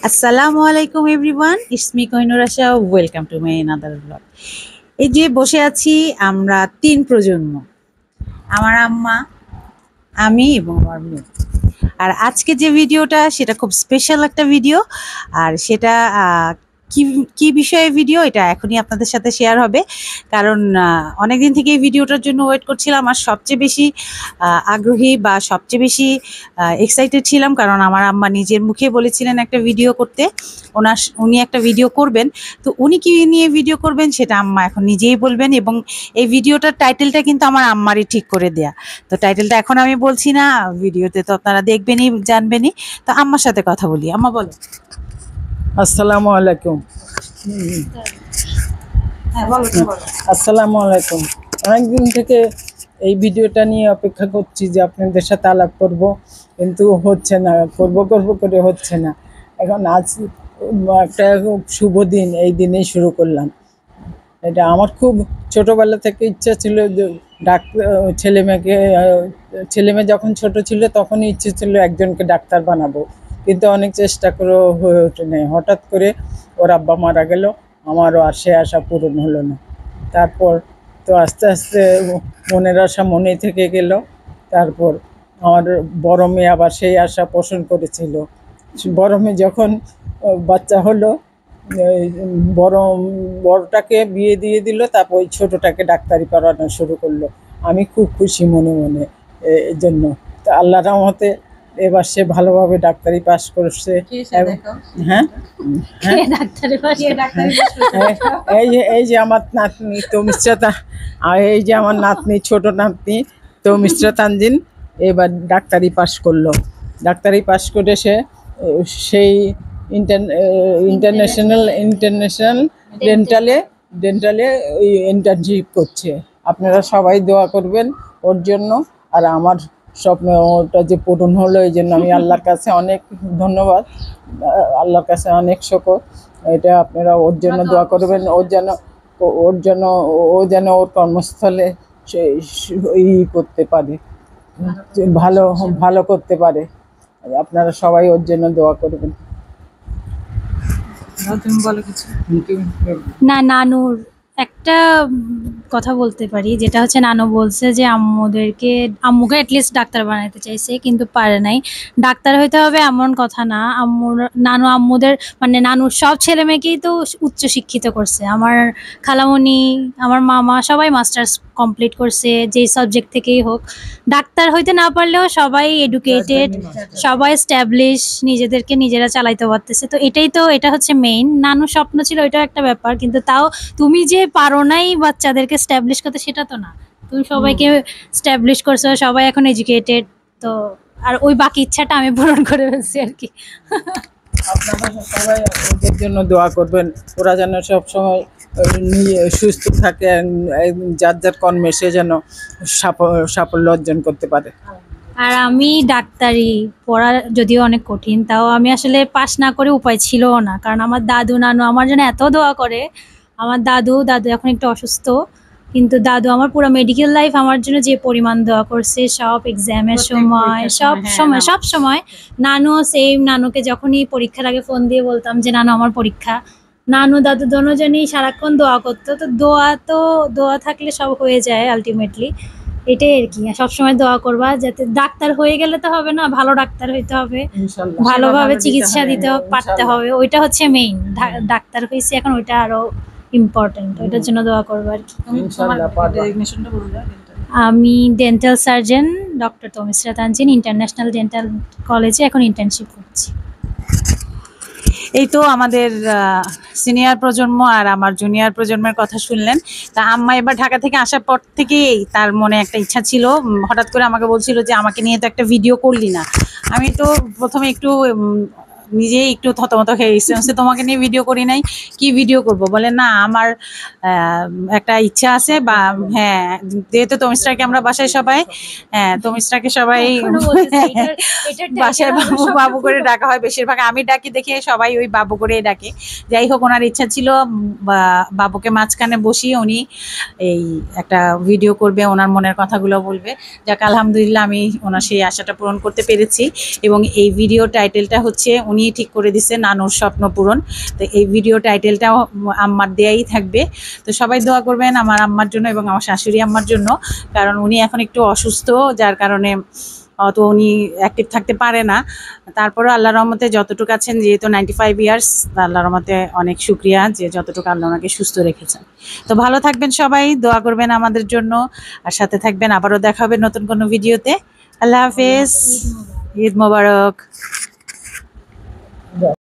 আসসালামু আলাইকুম everyone, it's me Kohinoor Asha. Welcome to my another blog. এই যে বসে আছি আমরা তিন প্রজন্ম, আমার আম্মা, আমি এবং আমার মেয়ে। আর আজকে যে ভিডিওটা সেটা খুব স্পেশাল একটা ভিডিও। আর সেটা কি কি বিষয়ে ভিডিও এটা এখনই আপনাদের সাথে শেয়ার হবে। কারণ অনেকদিন থেকে এই ভিডিওটার জন্য ওয়েট করছিলাম। আর সবচেয়ে বেশি আগ্রহী বা সবচেয়ে বেশি এক্সাইটেড ছিলাম, কারণ আমার আম্মা নিজের মুখে বলেছিলেন একটা ভিডিও করতে। উনি একটা ভিডিও করবেন। তো উনি কি নিয়ে ভিডিও করবেন সেটা আম্মা এখন নিজেই বলবেন। এবং এই ভিডিওটার টাইটেলটা কিন্তু আমার আম্মারই ঠিক করে দেয়া। তো টাইটেলটা এখন আমি বলছি না, ভিডিওতে তো আপনারা দেখবেনই, জানবেনই। তো আম্মার সাথে কথা বলি। আম্মা বলো। আসসালামু আলাইকুম। হ্যাঁ বলো। আসসালামু আলাইকুম। অনেকদিন থেকে এই ভিডিওটা নিয়ে অপেক্ষা করছি যে আপনাদের সাথে আলাপ করব, কিন্তু হচ্ছে না, করব করে হচ্ছে না। এখন আজ একটা শুভ দিন, এই দিনেই শুরু করলাম। এটা আমার খুব ছোটোবেলা থেকে ইচ্ছা ছিল যে ছেলে মেয়ে যখন ছোট ছিল তখনই ইচ্ছে ছিল একজনকে ডাক্তার বানাবো, কিন্তু অনেক চেষ্টা করেও হয়ে ওঠে নাই। হঠাৎ করে ওর আব্বা মারা গেল, আমারও আর সে আশা পূরণ হলো না। তারপর তো আস্তে আস্তে মনের আশা মনেই থেকে গেল। তারপর আমার বড় মেয়ে আবার সেই আশা পোষণ করেছিল। বড় মেয়ে যখন বাচ্চা হলো, বড় বড়টাকে বিয়ে দিয়ে দিল, তারপর ওই ছোটটাকে ডাক্তারি পড়ানো শুরু করলো। আমি খুব খুশি মনে মনে এর জন্য। তো আল্লাহর রহমতে এবার সে ভালোভাবে ডাক্তারি পাস করছে। হ্যাঁ, এই যে আমার নাতনি তমিশ্রা, আর এই যে আমার নাতনি, ছোট নাতনি তমিশ্রা তানজিন এবার ডাক্তারি পাস করলো। ডাক্তারি পাস করে সে সেই ইন্টারন্যাশনাল ডেন্টালে ওই ইন্টার্নশিপ করছে। আপনারা সবাই দোয়া করবেন ওর জন্য। আর আমার স্বপ্ন ওটা যে পূরণ হলো, এই জন্য আমি আল্লাহর কাছে অনেক ধন্যবাদ, আল্লাহর কাছে অনেক শুকর। এটা আপনারা ওর জন্য দোয়া করবেন, ও যেন ওর কর্মস্থলে সে করতে পারে, ভালো ভালো করতে পারে। আপনারা সবাই ওর জন্য দোয়া করবেন। তুমি বলো কিছু। না, নানুর একটা কথা বলতে পারি, যেটা হচ্ছে নানু বলছে যে আম্মুকে অ্যাটলিস্ট ডাক্তার বানাতে চাইছে, কিন্তু পারে নাই। ডাক্তার হইতে হবে এমন কথা না। নানুর সব ছেলে মেয়েকেই তো উচ্চ শিক্ষিত করছে। আমার খালামণি, আমার মামা সবাই মাস্টার্স কমপ্লিট করছে, যেই সাবজেক্ট থেকেই হোক। ডাক্তার হইতে না পারলেও সবাই এডুকেটেড, সবাই স্ট্যাবলিশ, নিজেদেরকে নিজেরা চালাইতে পারতেছে। তো এটা হচ্ছে মেইন। নানুর স্বপ্ন ছিল, এটাও একটা ব্যাপার, কিন্তু তাও তুমি যে পারো নাই বাচ্চাদেরকে স্ট্যাবলিশ করতে, সেটা তো না। তুমি সবাইকে স্ট্যাবলিশ করছো, সবাই এখন এডুকেটেড। তো আর ওই বাকি ইচ্ছাটা আমি পূরণ করে ফেলছি আর কি। আপনারা সবাই ওদের জন্য দোয়া করবেন, ওরা যেন সবসময় সুস্থ থাকে, যার যার কর্মে সে যেন সাফল্য অর্জন করতে পারে। আর আমি ডাক্তারি পড়া যদিও অনেক কঠিন, তাও আমি আসলে পাস না করে উপায় ছিলও না, কারণ আমার দাদু নানু আমার জন্য এত দোয়া করে। আমার দাদু এখন একটু অসুস্থ, কিন্তু দাদু আমার পুরো মেডিকেল লাইফ আমার জন্য যে পরিমাণ দোয়া করছে, সব এক্সামের সময়, সব সময়। নানুও সেম। নানুকে যখনই পরীক্ষার আগে ফোন দিয়ে বলতাম যে নানু আমার পরীক্ষা, নানু দাদু দুজনই সারাক্ষণ দোয়া করতো। তো দোয়া থাকলে সব হয়ে যায় আলটিমেটলি। এটাই আর কি, সবসময় দোয়া করবা যাতে ডাক্তার হয়ে গেলে তো হবে না, ভালো ডাক্তার হইতে হবে, ভালোভাবে চিকিৎসা দিতে পারতে হবে। ওইটা হচ্ছে মেইন। ডাক্তার হয়েছে এখন, ওইটা আরো ইম্পর্টেন্ট। ওইটার জন্য দোয়া করবো আর কি। আমি dental surgeon doctor Tamishra Tanzin, international dental কলেজে এখন ইন্টার্নশিপ করছি। এই তো আমাদের সিনিয়র প্রজন্ম আর আমার জুনিয়র প্রজন্মের কথা শুনলেন। তা আম্মা এবার ঢাকা থেকে আসার পর থেকেই তার মনে একটা ইচ্ছা ছিল। হঠাৎ করে আমাকে বলছিল যে আমাকে নিয়ে তো একটা ভিডিও করলি না। আমি তো প্রথমে একটু নিজেই একটু থতমত হয়ে গেছি, তোমাকে নিয়ে ভিডিও করি নাই, কি ভিডিও করব? বলে না, আমার একটা ইচ্ছা আছে। বা হ্যাঁ, যেহেতু তমিশ্রাকে আমরা বাসায় সবাই, তমিশ্রাকে সবাই বাসায় বাবু বাবু করে ডাকা হয় বেশিরভাগ। আমি ডাকি দেখে সবাই ওই বাবু করেই ডাকে। যাই হোক, ওনার ইচ্ছা ছিল বাবুকে মাঝখানে বসিয়ে উনি এই একটা ভিডিও করবে, ওনার মনের কথাগুলো বলবে। যাক, আলহামদুলিল্লাহ আমি ওনার সেই আশাটা পূরণ করতে পেরেছি। এবং এই ভিডিও টাইটেলটা হচ্ছে, উনি ঠিক করে দিছে নানুর স্বপ্ন পূরণ। তো এই ভিডিও টাইটেলটাও আম্মার দেয়াই থাকবে। তো সবাই দোয়া করবেন আমার আম্মার জন্য এবং আমার শাশুড়ি আম্মার জন্য, কারণ উনি এখন একটু অসুস্থ, যার কারণে অত উনি অ্যাক্টিভ থাকতে পারে না। তারপরে আল্লাহর রহমতে যতটুকু আছেন, যেহেতু 95 ইয়ার্স, আল্লাহর রহমতে অনেক শুক্রিয়া যে যতটুকু আল্লাহ ওনাকে সুস্থ রেখেছেন। তো ভালো থাকবেন সবাই, দোয়া করবেন আমাদের জন্য, আর সাথে থাকবেন। আবারও দেখা হবে নতুন কোনো ভিডিওতে। আল্লাহ হাফেজ, ঈদ মোবারক।